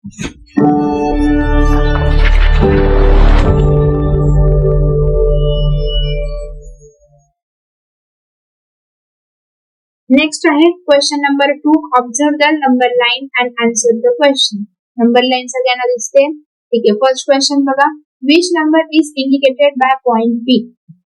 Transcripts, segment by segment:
Next आहे question number 2. Observe the number line and answer the question. Number line सगळ्यांना दिसते. ठीक आहे. फर्स्ट क्वेश्चन बघा. Which number is indicated by point B.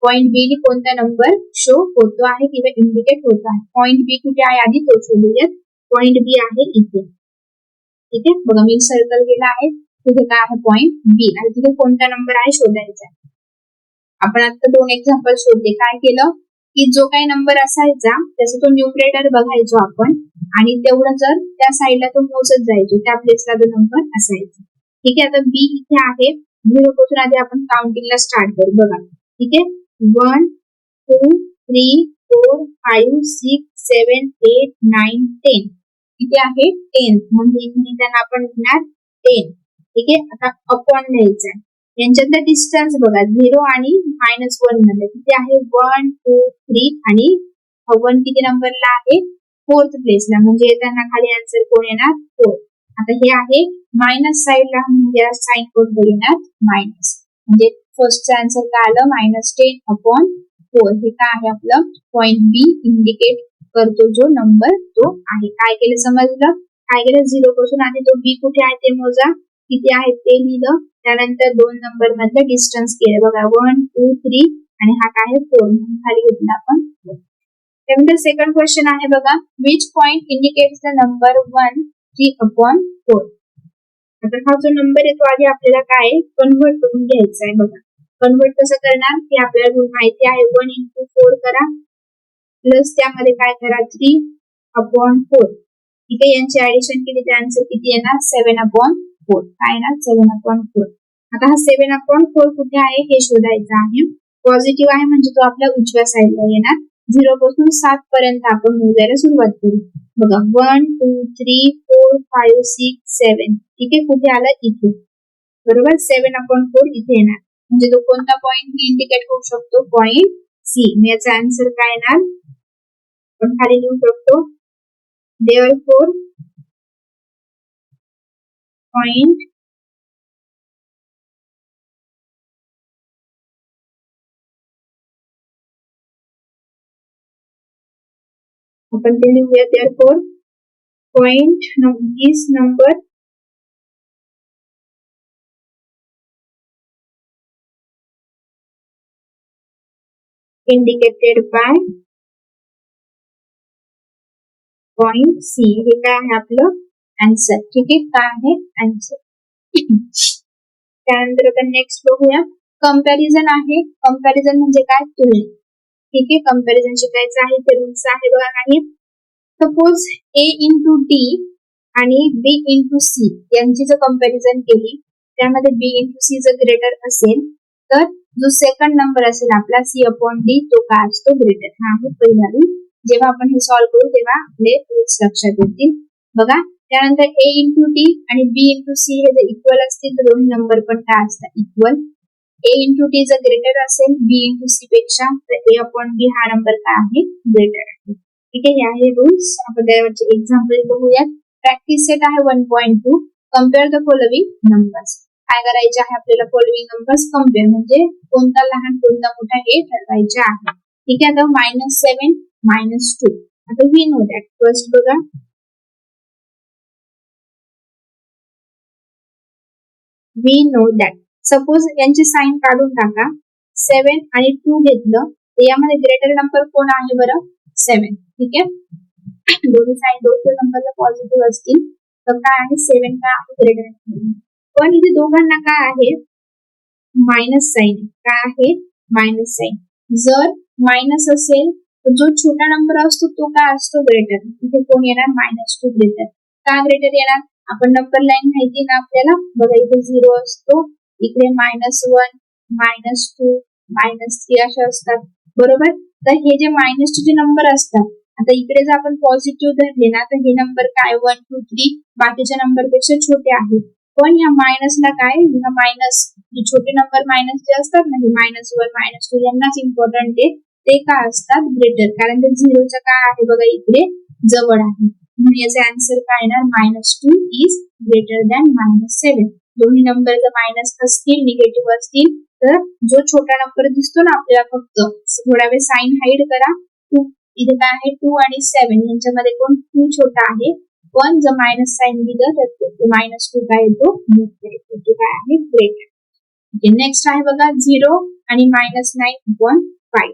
Point B ने कोणता नंबर शो होतो आहे किंवा इंडिकेट होतो आहे. पॉइंट बी कुठे आहे आधी तो शोधूयात. पॉइंट बी आहे इथे. ठीक आहे. बघा मी सर्कल केला आहे. तिथे काय आहे पॉइंट बी आणि तिथे कोणता नंबर आहे शोधायचा. आपण आता 2 एक्झाम्पल शोधले. काय केलं की जो काही नंबर असायचा त्याचा तो न्यूमरेटर बघायचो आपण आणि तेवढं जर त्या साईडला तो मोजत जायचो त्या प्लेसला तो नंबर असायचा. ठीक आहे. आता बी इथे आहे. 0 पासून आधी आपण काउंटिंगला स्टार्ट करू. बघा ठीक आहे. 1 2 3 4 5 6 7 8 9 10. किती आहे 10. म्हणजे इथे त्यांना आपण लिहिणार 10. ठीक आहे. आता अपॉन लिहायचं. यांच्यातलं डिस्टन्स बघा 0 आणि -1 मध्ये किती आहे 1 2 3 आणि 1 किती नंबरला आहे 4th प्लेसला. म्हणजे त्यांना खाली आन्सर कोण येणार 4. आता हे आहे मायनस साइडला म्हणजे साइन कोणतं येणार मायनस. म्हणजे फर्स्टचा आन्सर काय आलं -10/4. हे काय आहे आपलं पॉइंट बी इंडिकेट करतो जो नंबर तो आहे. काय केलं समजलं. काय केलं 0 पासून आधी तो बी कुठे आहे ते मोजा. किती आहे ते लिहिलं. त्यानंतर 2 नंबर मधलं डिस्टन्स केलं. बघा 1 2 3 आणि हा काय आहे 4 म्हणून खाली घेतला आपण. त्यानंतर सेकंड क्वेश्चन आहे बघा. Which point indicates the number 1 3/4. आता हा जो नंबर आहे तो आधी आपल्याला काय कन्वर्ट करून घ्यायचा आहे. बघा कन्वर्ट कसं करणार की आपल्याला माहिती आहे 1 × 4 करा प्लस त्यामध्ये काय करा 3/4. ठीक आहे. यांची ऍडिशन केली तर आन्सर किती येणार 7/4. काय येणार 7/4. आता हा 7/4 कुठे आहे हे शोधायचं आहे. पॉझिटिव्ह आहे म्हणजे तो आपल्या उजव्या साईडला येणार. 0 पासून 7 पर्यंत आपण मोजायला सुरुवात करू. बघा 1 2 3 4 5 6 7. ठीक आहे. कुठे आलं इथे. बरोबर 7/4 इथे येणार. म्हणजे तो कोणता पॉइंट इंडिकेट करू शकतो पॉइंट सी. याचा आन्सर काय येणार आपण खाली लिहू शकतो. therefore point आपण ते लिहूया. therefore point this number indicated by point C. हे काय आहे आपलं आन्सर. ठीक आहे. काय आहे आन्सर. त्यानंतर आता नेक्स्ट बघूया. कंपॅरिझन आहे. कंपॅरिझन म्हणजे काय तुलना. ठीक आहे. कंपॅरिझन शिकायचं आहे. ते रूल्स आहे बघा काही. सपोज A × D आणि B × C यांची जर कंपॅरिझन केली त्यामध्ये B × C जर ग्रेटर असेल तर जो सेकंड नंबर असेल आपला C/D तो काय असतो ग्रेटर. हा आहे पहिला रूल. जेव्हा आपण हे सॉल्व्ह करू तेव्हा आपले रूल्स लक्षात येतील. बघा त्यानंतर A × D आणि B × C हे जर इक्वल असतील तर दोन्ही नंबर पण काय असतात इक्वल. A × D जर ग्रेटर असेल B × C पेक्षा तर A/B हा नंबर काय आहे ग्रेटर आहे. ठीक आहे. हे आहे रूल्स. आपण त्यावरचे एक्झाम्पल बघूया. प्रॅक्टिस सेट आहे 1.2. Compare the following numbers. काय करायचे आहे आपल्याला फॉलोइंग नंबर्स कम्पेअर म्हणजे कोणता लहान कोणता मोठा हे ठरवायचे आहे. ठीक आहे. आता -7 -2. आता वी नो दॅट. फर्स्ट बघा वी नो दॅट. सपोज यांची साइन काढून टाका. 7 आणि 2 घेतलं तर यामध्ये ग्रेटर नंबर कोण आहे बरं 7. ठीक आहे. दोन्ही साइन दोन्ही नंबरला पॉझिटिव्ह असतील तर काय आहे 7 काय आहे ग्रेटर. पण इथे दोघांना काय आहे मायनस साइन. काय आहे मायनस साइन. जर मायनस असेल तर जो छोटा नंबर असतो तो काय असतो ग्रेटर. इथे कोण येणार -2 ग्रेटर. का ग्रेटर येणार आपण नंबर लाईन माहिती ना आपल्याला. बघा इथे 0 असतो इकडे -1 -2 -3 असे असतात. बरोबर. तर हे जे -2 जे नंबर असतात आता इकडे जर आपण पॉझिटिव्ह धरले ना तर हे नंबर काय 1 2 3 बाकीच्या नंबर पेक्षा छोटे आहेत. पण या मायनसला काय ह्या मायनस छोटे नंबर मायनस जे असतात ना हे -1 -2 यांनाच इम्पॉर्टंट आहे. ते काय असतात ग्रेटर कारण ते 0च्या काय आहे बघा इकडे जवळ आहे. म्हणून याचा आन्सर काय येणार, -2 इज ग्रेटर दॅन -7. दोन्ही नंबर जर मायनस असतील, निगेटिव्ह असतील, तर जो छोटा नंबर दिसतो ना आपल्याला, फक्त थोडा वेळ साइन हाईड करा. 2 इथे काय आहे, 2 आणि 7 यांच्यामध्ये कोण 2 छोटा आहे, पण जर मायनस साइन दिलं तर -2 काय येतो, मोठा येतो, तो काय आहे, ग्रेटर. नेक्स्ट आहे बघा 0 आणि -9/5.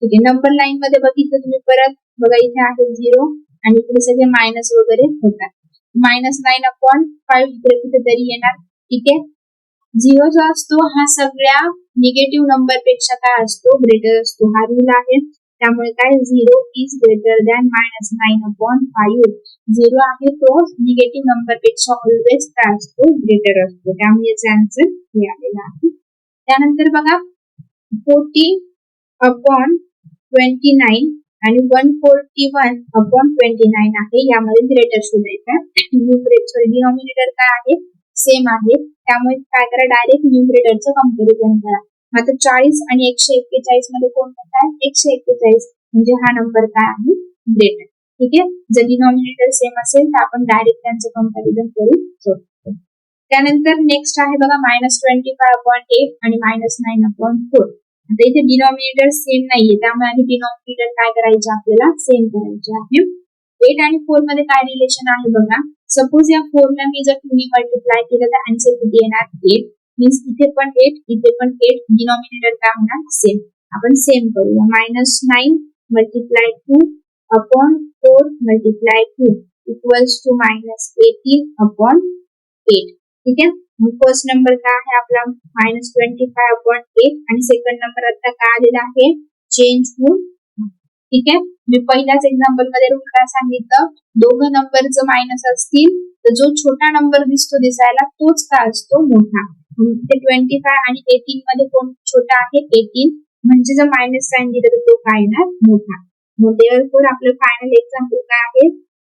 ठीक आहे, नंबर लाईन मध्ये बघितलं तुम्ही परत बघा, इथे आहे 0 आणि इकडे सगळे मायनस वगैरे होतात. -9/5 इकडे कुठेतरी येणार. ठीक आहे, 0 जो असतो हा सगळ्या निगेटिव्ह नंबर पेक्षा काय असतो, ग्रेटर असतो. हा रूल आहे, त्यामुळे काय 0 इज ग्रेटर दॅन -9/5. 0 आहे तो निगेटिव्ह नंबर पेक्षा ऑलवेज काय असतो, ग्रेटर असतो. त्यामुळे याचा आन्सर हे आलेला आहे. त्यानंतर बघा 40/29 आणि 141/29 आहे. यामध्ये ग्रेटर शोधायचा. डिनॉमिनेटर काय आहे, सेम आहे, त्यामुळे काय करा, डायरेक्ट न्यूमरेटरचं कंपॅरिझन करा. आता 40 आणि 141 मध्ये कोणतं काय, 141 म्हणजे हा नंबर काय आहे, ग्रेटर. ठीक आहे, जर डिनॉमिनेटर सेम असेल तर आपण डायरेक्ट त्यांचं कंपॅरिझन करू शकतो. त्यानंतर नेक्स्ट आहे बघा -25/8 आणि -9/4. आता इथे डिनॉमिनेटर सेम नाहीये, त्यामुळे आधी डिनॉमिनेटर काय करायचे, आपल्याला सेम करायचे आहे. 8 आणि 4 मध्ये काय रिलेशन आहे बघा. सपोज या 4 ला मी जर 2 मल्टिप्लाय केलं तर आन्सर किती येणार, 8. मीन्स इथे पण 8, इथे पण 8. डिनॉमिनेटर काय होणार, सेम. आपण सेम करूया. -9 × 2/4 × 2 इक्वल्स टू -18/8. ठीक आहे, मग फर्स्ट नंबर काय आहे आपला, -25/8 आणि सेकंड नंबर आता काय आलेला आहे, चेंज रूल. ठीक आहे, मी पहिल्याच एक्झाम्पल मध्ये रूल काय सांगितलं, दोघं नंबर जर मायनस असतील तर जो छोटा नंबर दिसतो दिसायला तोच काय असतो, मोठा. ते 25 आणि 18 मध्ये कोण छोटा आहे, 18, म्हणजे जर मायनस साइन दिलं तर तो काय येणार, मोठा. मग देअरफॉर आपलं फायनल एक्झाम्पल काय आहे,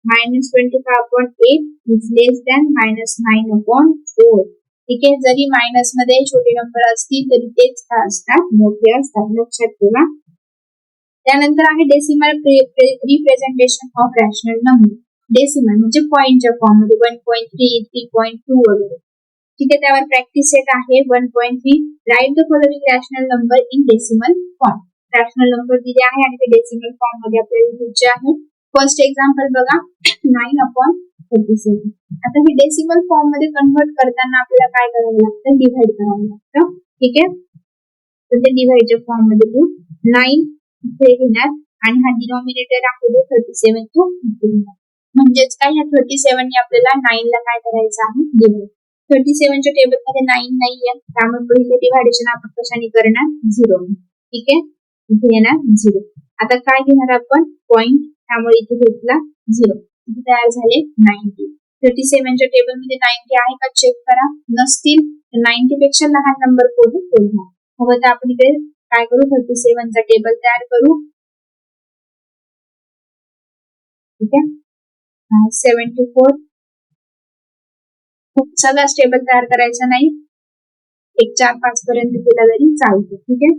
-25/8 इज लेस दॅन -9/4. ठीक आहे, जरी मायनस मध्ये छोटे नंबर असतील तरी तेच काय असतात, मोठे असतात, लक्षात ठेवा. त्यानंतर आहे decimal representation of rational number. Decimal म्हणजे पॉइंटच्या फॉर्म मध्ये 1.3, 3.2 वगैरे. ठीक आहे, त्यावर प्रॅक्टिस सेट आहे 1.3. Write the following rational number in decimal form. Rational number दिले आहे आणि ते डेसिमल फॉर्म मध्ये आपल्याला लिहायचे आहे. फर्स्ट एक्झाम्पल बघा 9/37. आता हे डेसिमल फॉर्म मध्ये कन्वर्ट करताना आपल्याला काय करावं लागतं, डिव्हाइड करावं लागतं. ठीक आहे, तर ते डिव्हाइडच्या फॉर्म मध्ये लिहू. 9 इथे घेणार आणि हा डिनॉमिनेटर आहे 37 तो इथे घेणार. म्हणजेच काय, ह्या 37 ने आपल्याला 9 ला काय करायचं आहे, डिव्हाइड. 37 च्या टेबल मध्ये 9 नाहीये, त्यामुळे पहिले डिव्हायडेशन आपण कशाने करणार, 0. ठीक आहे, इथे येणार 0. आता काय घेणार आपण, पॉइंट, त्यामुळे इथे घेतला 0. इथे तयार झाले 90. 37 च्या टेबल मध्ये 90 आहे का चेक करा, नसतील तर 90 पेक्षा लहान नंबर कोण शोधणार. मग आता आपण इथे काय करू, 37 चा टेबल तयार करू. ठीक आहे, 74. सगळा टेबल तयार करायचा नाही, 1, 4, 5 पर्यंत केला तरी चालतो. ठीक आहे,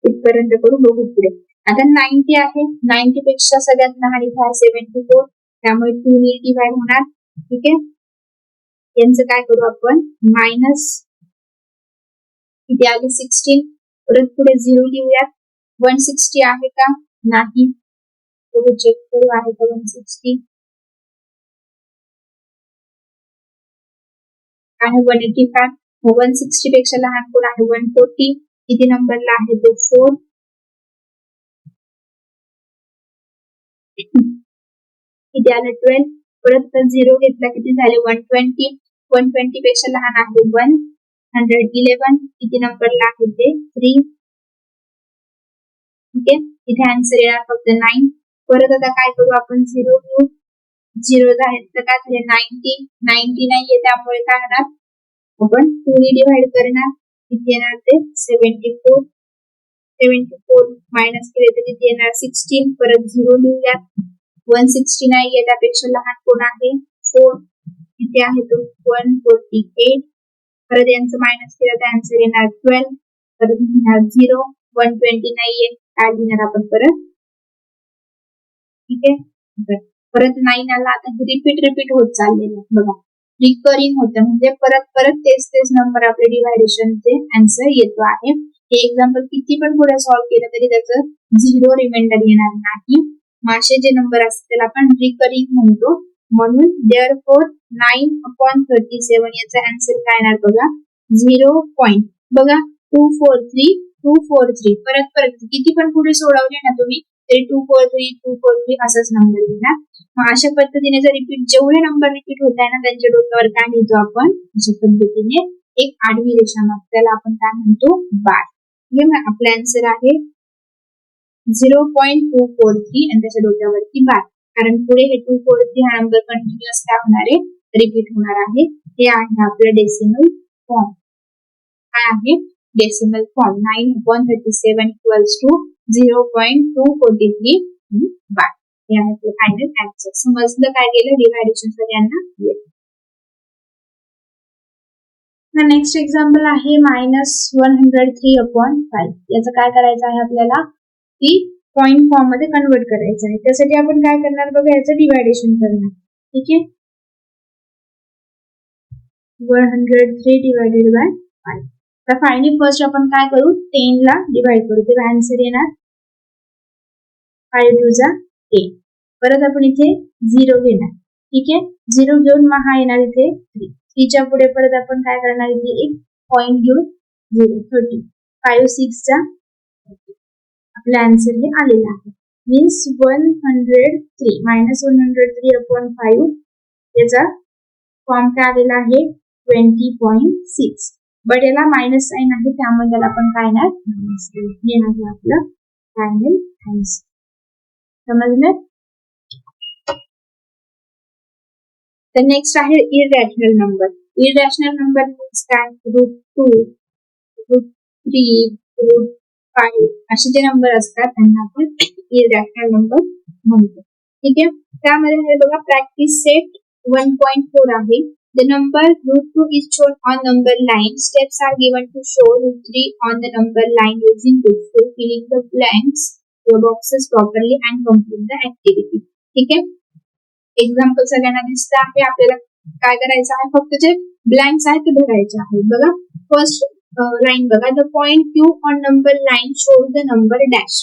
इथपर्यंत करू, बघू पुढे. आता 90 आहे, 90 पेक्षा सगळ्यात लहान इथे 74, त्यामुळे 2 ने डिव्हाइड होणार. ठीक आहे, यांचं काय करू आपण, मायनस इथे आली 16, परत पुढे 0 लिहूयात. 160 आहे का, नाही, चेक करू आहे का 160, आहे 185. 160 पेक्षा लहान कोण आहे, 140. किती नंबरला आहे तो, 4. किती आलं, 12. परत 0 घेतला, किती झाले, 120. 120 पेक्षा लहान आहे 111. किती नंबरला आहे ते, 3. ठीक आहे, इथे आन्सर येणार फक्त 9. परत आता काय करू आपण, 0 घेऊ. 0 झाले तर काय झाले, 90. 90 नाहीये, त्यामुळे काय होणार, आपण 2 ने डिव्हाइड करणार. किती येणार ते, 74. 74 मायनस केले तर किती येणार, 16. परत 0 लिहूयात. 160 नाहीये, त्यापेक्षा लहान कोण आहे, 4. किती आहे तो 148. परत यांचं मायनस केलं तर आन्सर येणार 12. परत येणार 0. 120 नाहीये, काय लिहिणार आपण परत. ठीक आहे, परत 9 आला. आता रिपीट होत चाललेलं बघा, रिकरिंग होतं म्हणजे परत परत तेच नंबर आपले डिव्हायडेशनचे आन्सर येतो आहे. हे एक्झाम्पल किती पण पुढे सॉल्व्ह केलं तरी त्याचं 0 रिमाइंडर येणार नाही. मासे जे नंबर असतात त्याला आपण रिकरिंग म्हणतो. म्हणून देअरफॉर 9/37 याचा आन्सर काय येणार बघा, 0. बघा 243 परत किती पण पुढे सोडवले ना तुम्ही तरी 243 असाच नंबर येणार. मग अशा पद्धतीने जर जेवढे नंबर रिपीट होत आहे ना त्यांच्या डोक्यावर काय लिहितो आपण, अशा पद्धतीने एक आडवी रेषा मग त्याला आपण काय म्हणतो, बार. हे आपला आन्सर आहे 0.243 आणि त्याच्या डोक्यावरती बार, कारण पुढे हे 243 हा नंबर कंटिन्युअस काय होणार आहे, रिपीट होणार आहे. हे आहे आपलं डेसिमल फॉर्म. काय आहे, डेसिमल फॉर्म. 9/37 = 0.243 बार. हे आहे आपलं फायनल आन्सर. समजलं काय केलं, डिव्हायडेशन सगळ्यांना येतं. नेक्स्ट एक्झाम्पल आहे -103/5. याचं काय करायचं आहे आपल्याला, की पॉइंट फॉर्म मध्ये कन्वर्ट करायचं आहे. त्यासाठी आपण काय करणार बघा, याचं डिव्हायडेशन करणार. ठीक आहे, 103/5. तर फायनली फर्स्ट आपण काय करू, 10 ला डिवाइड करू, तेव्हा आन्सर येणार 5 × 10. परत आपण इथे 0 घेणार. ठीक आहे, 0 घेऊन मग हा येणार इथे 3. 3च्या पुढे परत आपण काय करणार, इथे एक पॉइंट घेऊन 0, 30. 5 6 चा आपला आन्सर हे आलेला आहे. मीन्स 103 -103/5 याचा फॉर्म काय आलेला आहे, 20.6. बट याला मायनस साइन आहे त्यामुळे त्याला आपण काय येणार, हे आहे आपलं फायनल आन्सर. समजलं. तर नेक्स्ट आहे इररॅशनल नंबर. इररॅशनल नंबर मीन्स काय, √2, √3, √5 असे जे नंबर असतात त्यांना आपण इररॅशनल नंबर म्हणतो. ठीक आहे, त्यामध्ये हे बघा प्रॅक्टिस सेट 1.4 आहे. The number √2 is shown on number line. Steps are given to show √3 on the number line using √2, filling the blanks, the boxes properly and complete the activity. ठीक आहे, एक्झाम्पल सगळ्यांना दिसतं आहे. आपल्याला काय करायचं आहे, फक्त जे ब्लँक्स आहेत ते भरायचे आहेत. बघा फर्स्ट लाईन बघा, the point Q on number line show the number dash.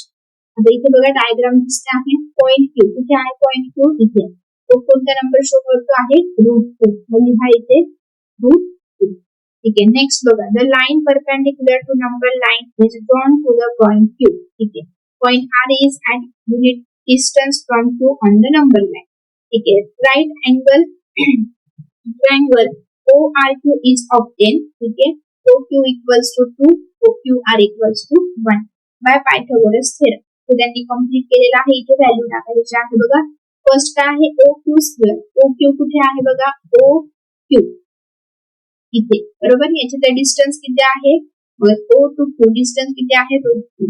आता इथे बघा डायग्राम दिसते आहे. पॉइंट Q कुठे आहे, पॉइंट Q इथे. तो कोणता नंबर शो करतो आहे, √2. मग लिहा इथे √2. ठीक आहे, नेक्स्ट बघा, the line perpendicular to number line is drawn to the point Q. ठीक आहे, point R is at unit distance from Q on the number line. ठीक आहे, right angle triangle ORQ is obtained. ठीक है, OQ equals to 2, OQR equals to 1 by Pythagoras theorem. तो त्यांनी complete केलेला आहे. इथे व्हॅल्यू टाकायची आहे. बघा फर्स्ट काय आहे, OQ². OQ कुठे आहे बघा, OQ इथे, बरोबर. याचे डिस्टन्स किती आहे, O to Q डिस्टन्स किती आहे, √2.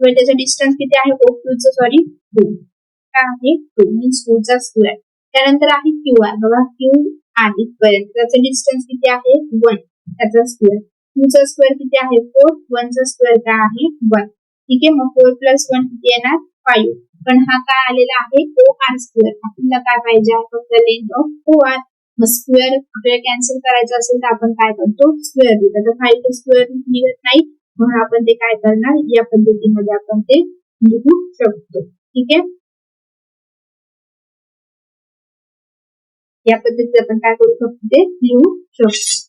त्याचा डिस्टन्स किती आहे, OQ चं सॉरी 2 काय आहे, 2 मीन्स 2 चा स्क्वेअर. त्यानंतर आहे QR. बघा QR इथपर्यंत त्याचं डिस्टन्स किती आहे, 1 त्याचा स्क्वेअर. 2 चा स्क्वेअर किती आहे, 4. 1 चा स्क्वेअर काय आहे, 1. ठीक आहे, मग 4 + 1 किती येणार, 5. पण हा काय आलेला आहे, OR². आपल्याला काय पाहिजे आहे, फक्त लेंथ ऑफ OR. मग स्क्वेअर आपल्याला कॅन्सल करायचं असेल तर आपण काय करतो, स्क्वेअर लिहितो. तर 5 चा स्क्वेअर निघत नाही म्हणून आपण ते काय करणार, या पद्धतीमध्ये आपण ते लिहू शकतो. ठीक आहे, या पद्धतीने आपण काय करू शकतो, ते लिहू शकतो.